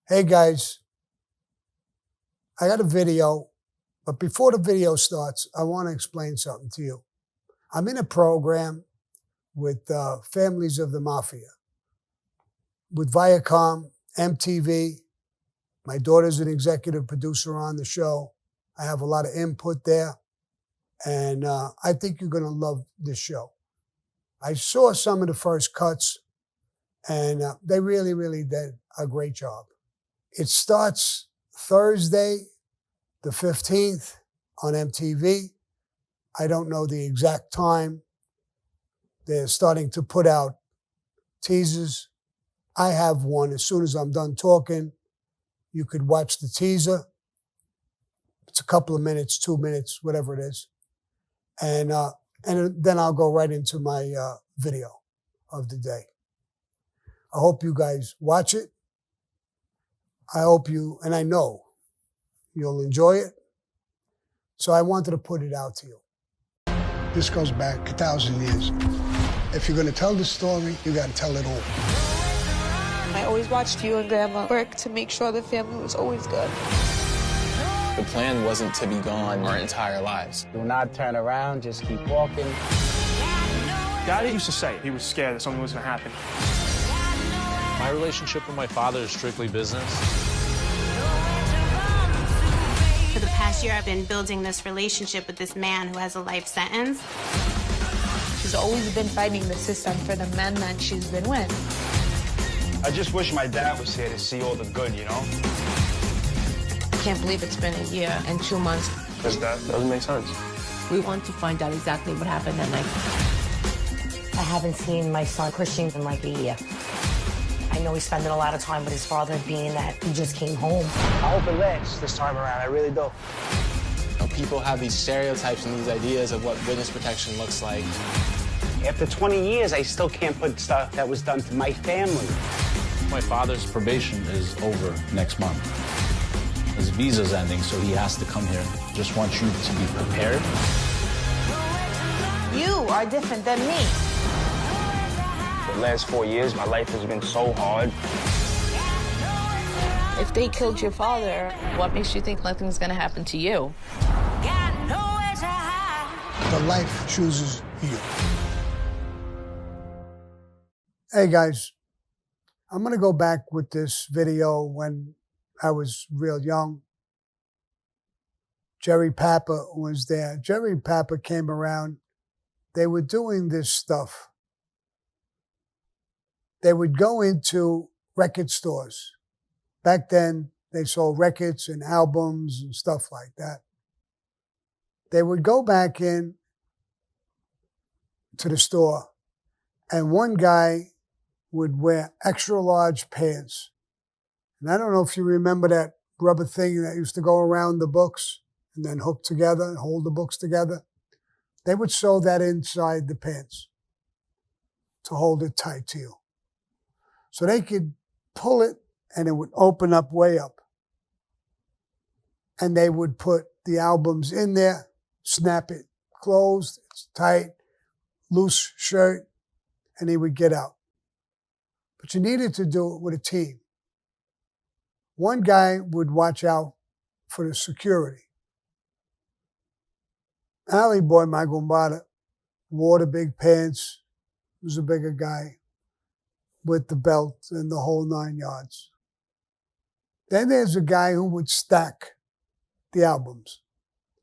Hey guys, I got a video, but before the video starts, I want to explain something to you. I'm in a program with Families of the Mafia, with Viacom, MTV. My daughter's an executive producer on the show. I have a lot of input there, and I think you're going to love this show. I saw some of the first cuts, and they really did a great job. It starts Thursday, the 15th on MTV. I don't know the exact time. They're starting to put out teasers. I have one. As soon as I'm done talking, you could watch the teaser. It's a couple of minutes, 2 minutes, whatever it is. And then I'll go right into my video of the day. I hope you guys watch it. I hope you, and I know you'll enjoy it. So I wanted to put it out to you. This goes back 1,000 years. If you're going to tell the story, you got to tell it all. I always watched you and Grandma work to make sure the family was always good. The plan wasn't to be gone our entire lives. Do not turn around, just keep walking. Daddy used to say he was scared that something was going to happen. My relationship with my father is strictly business. For the past year, I've been building this relationship with this man who has a life sentence. She's always been fighting the system for the men that she's been with. I just wish my dad was here to see all the good, you know? I can't believe it's been a year and 2 months. Because that doesn't make sense. We want to find out exactly what happened that night. I haven't seen my son Christian in like a year. I know he's spending a lot of time with his father, being that he just came home. I hope it lasts this time around, I really do. People have these stereotypes and these ideas of what witness protection looks like. After 20 years, I still can't put stuff that was done to my family. My father's probation is over next month. His visa's ending, so he has to come here. Just want you to be prepared. You are different than me. The last 4 years, my life has been so hard. If they killed your father, what makes you think nothing's gonna happen to you? The life chooses you. Hey guys, I'm going to go back with this video when I was real young. Jerry Papa was there. Jerry Papa came around. They were doing this stuff. They would go into record stores. Back then, they sold records and albums and stuff like that. They would go back in to the store, and one guy would wear extra large pants. And I don't know if you remember that rubber thing that used to go around the books and then hook together and hold the books together. They would sew that inside the pants to hold it tight to you. So they could pull it and it would open up way up. And they would put the albums in there, snap it closed, it's tight, loose shirt, and he would get out. But you needed to do it with a team. One guy would watch out for the security. Allie Boy, my Goombata, wore the big pants, was a bigger guy with the belt and the whole 9 yards. Then there's a guy who would stack the albums.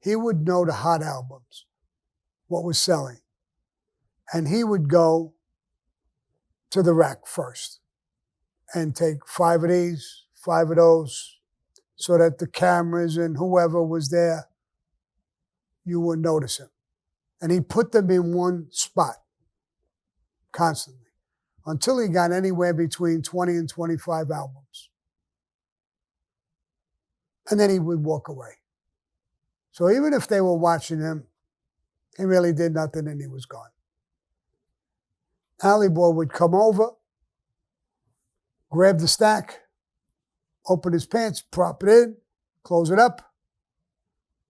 He would know the hot albums, what was selling. And he would go to the rack first and take 5 of these, 5 of those, so that the cameras and whoever was there, you would notice him. And he put them in one spot constantly until he got anywhere between 20 and 25 albums. And then he would walk away. So even if they were watching him, he really did nothing and he was gone. Allie Boy would come over, grab the stack, open his pants, prop it in, close it up,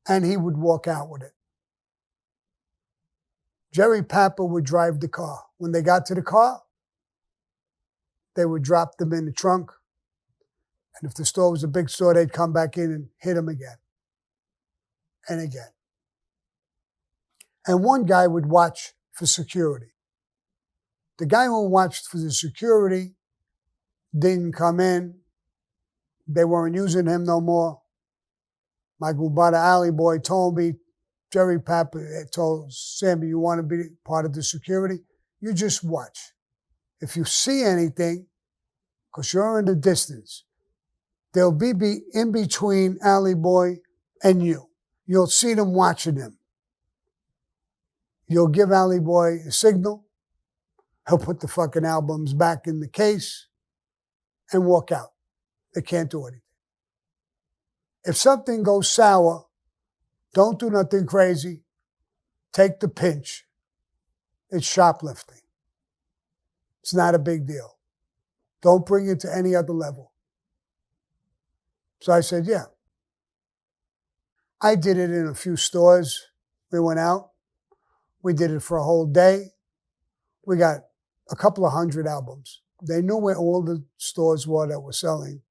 and he would walk out with it. Jerry Papa would drive the car. When they got to the car, they would drop them in the trunk, And if the store was a big store, they'd come back in and hit him again and again. And one guy would watch for security. The guy who watched for the security didn't come in. They weren't using him no more. My Goombata Allie Boy told me, Jerry Papa told Sammy, you want to be part of the security? You just watch. If you see anything, because you're in the distance, they'll be in between Allie Boy and you. You'll see them watching him. You'll give Allie Boy a signal. He'll put the fucking albums back in the case and walk out. They can't do anything. If something goes sour, don't do nothing crazy. Take the pinch. It's shoplifting. It's not a big deal. Don't bring it to any other level. So I said, yeah. I did it in a few stores. We went out. We did it for a whole day. We got a couple of 100 albums. They knew where all the stores were that were selling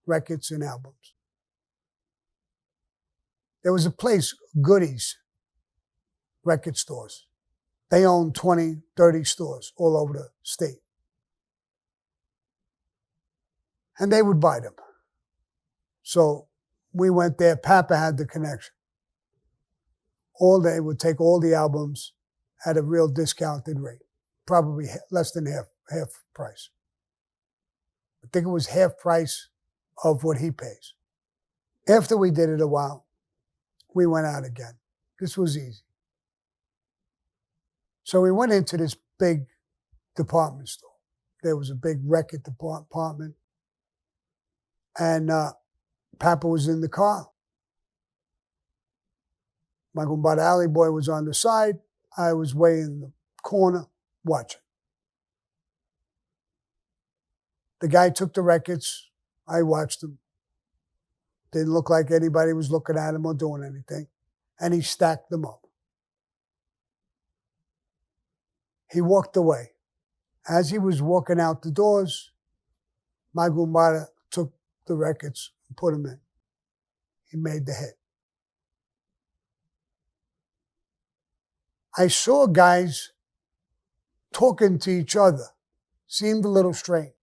records and albums. There was a place, Goody's record stores. They owned 20, 30 stores all over the state. And they would buy them. So we went there. Papa had the connection. They would take all the albums at a real discounted rate, probably less than half price. I think it was half price of what he pays. After we did it a while, we went out again. This was easy. So we went into this big department store. There was a big record department. And Papa was in the car. My Goombata Allie Boy was on the side. I was way in the corner watching. The guy took the records. I watched them. Didn't look like anybody was looking at him or doing anything. And he stacked them up. He walked away. As he was walking out the doors, my Goombata took the records and put them in. He made the hit. I saw guys talking to each other. Seemed a little strange.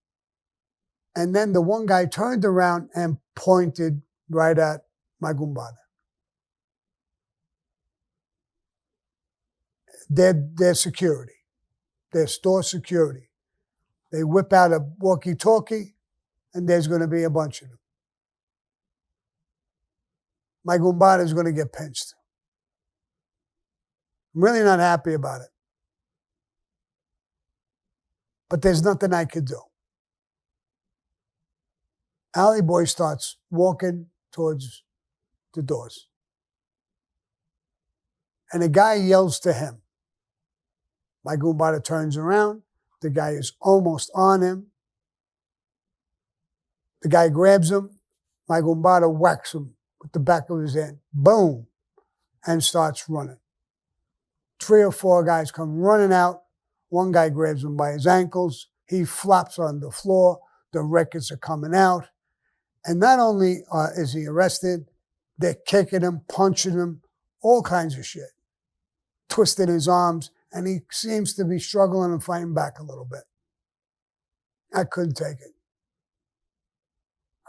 And then the one guy turned around and pointed right at my Goombata. Their security. Their store security. They whip out a walkie-talkie, and there's going to be a bunch of them. My Goombata is going to get pinched. I'm really not happy about it. But there's nothing I could do. Allie Boy starts walking towards the doors. And a guy yells to him. My Goombata turns around. The guy is almost on him. The guy grabs him. My Goombata whacks him with the back of his hand. Boom. And starts running. 3 or 4 guys come running out. One guy grabs him by his ankles. He flops on the floor. The records are coming out. And not only is he arrested, they're kicking him, punching him, all kinds of shit. Twisting his arms, and he seems to be struggling and fighting back a little bit. I couldn't take it.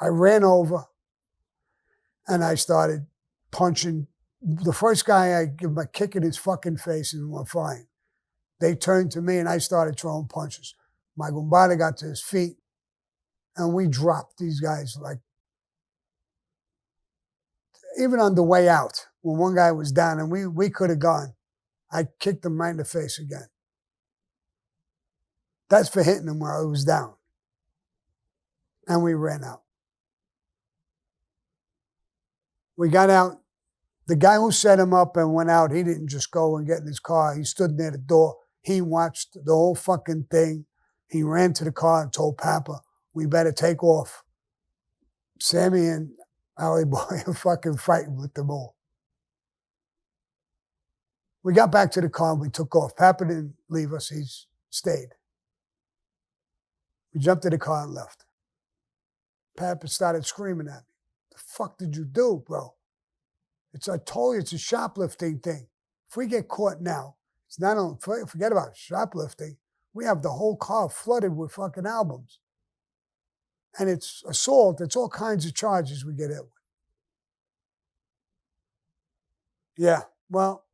I ran over, and I started punching. The first guy, I give him a kick in his fucking face, and we're fine. They turned to me, and I started throwing punches. My Goombata got to his feet, and we dropped these guys like, even on the way out, when one guy was down, and we could have gone, I kicked him right in the face again. That's for hitting him while he was down. And we ran out. We got out. The guy who set him up and went out, he didn't just go and get in his car. He stood near the door. He watched the whole fucking thing. He ran to the car and told Papa, we better take off. Sammy and Ollie Boy are fucking fighting with them all. We got back to the car and we took off. Papa didn't leave us. He stayed. We jumped in the car and left. Papa started screaming at me. The fuck did you do, bro? I told you, it's a shoplifting thing. If we get caught now, it's not only, forget about shoplifting, we have the whole car flooded with fucking albums. And it's assault, it's all kinds of charges we get hit with. Yeah, well,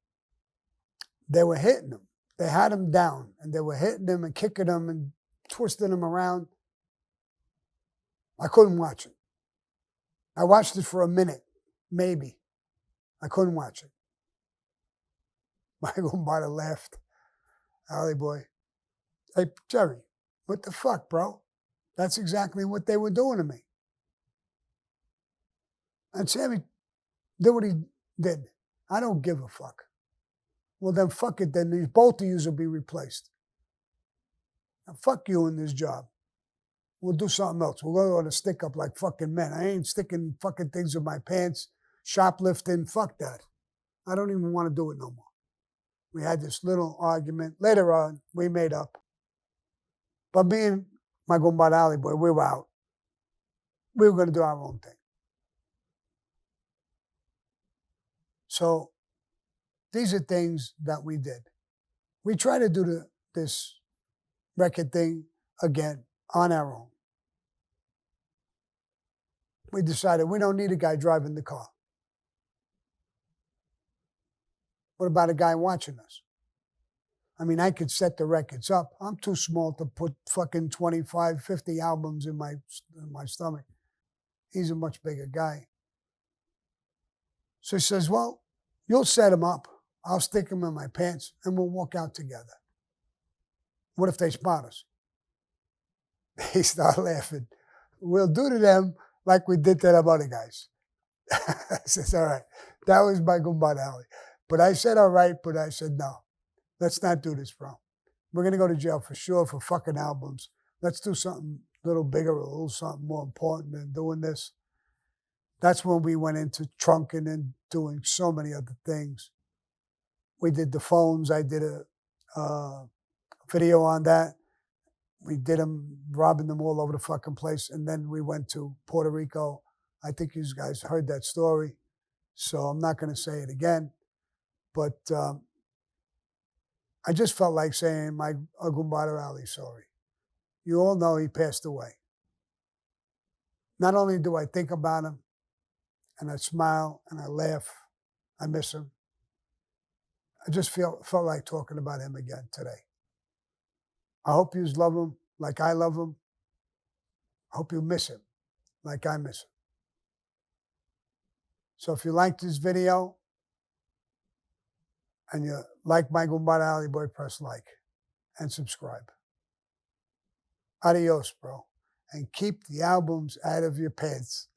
they were hitting him. They had him down, and they were hitting him and kicking him and twisting him around. I couldn't watch it. I watched it for a minute, maybe. I couldn't watch it. My Goombata laughed. Allie Boy. Hey, Jerry, what the fuck, bro? That's exactly what they were doing to me. And Sammy did what he did. I don't give a fuck. Well, then fuck it. Then both of you will be replaced. Now, fuck you in this job. We'll do something else. We'll go on a stick-up like fucking men. I ain't sticking fucking things in my pants, shoplifting. Fuck that. I don't even want to do it no more. We had this little argument. Later on, we made up. But me and my Goombata Allie Boy, we were out. We were going to do our own thing. So these are things that we did. We try to do this record thing again on our own. We decided we don't need a guy driving the car. What about a guy watching us? I mean, I could set the records up. I'm too small to put fucking 25, 50 albums in my stomach. He's a much bigger guy. So he says, well, you'll set them up. I'll stick them in my pants and we'll walk out together. What if they spot us? They start laughing. We'll do to them like we did to them other guys. I says, all right. That was my Goombata Allie. But I said, all right, but I said, no. Let's not do this, bro. We're going to go to jail for sure for fucking albums. Let's do something a little bigger, a little something more important than doing this. That's when we went into trunking and doing so many other things. We did the phones. I did a video on that. We did them, robbing them all over the fucking place. And then we went to Puerto Rico. I think you guys heard that story. So I'm not going to say it again. But I just felt like saying my Goombata Allie sorry. You all know he passed away. Not only do I think about him, and I smile and I laugh, I miss him. I just felt like talking about him again today. I hope you love him like I love him. I hope you miss him like I miss him. So if you liked this video and you like my Goombata Allie Boy, press like and subscribe. Adios, bro. And keep the albums out of your pants.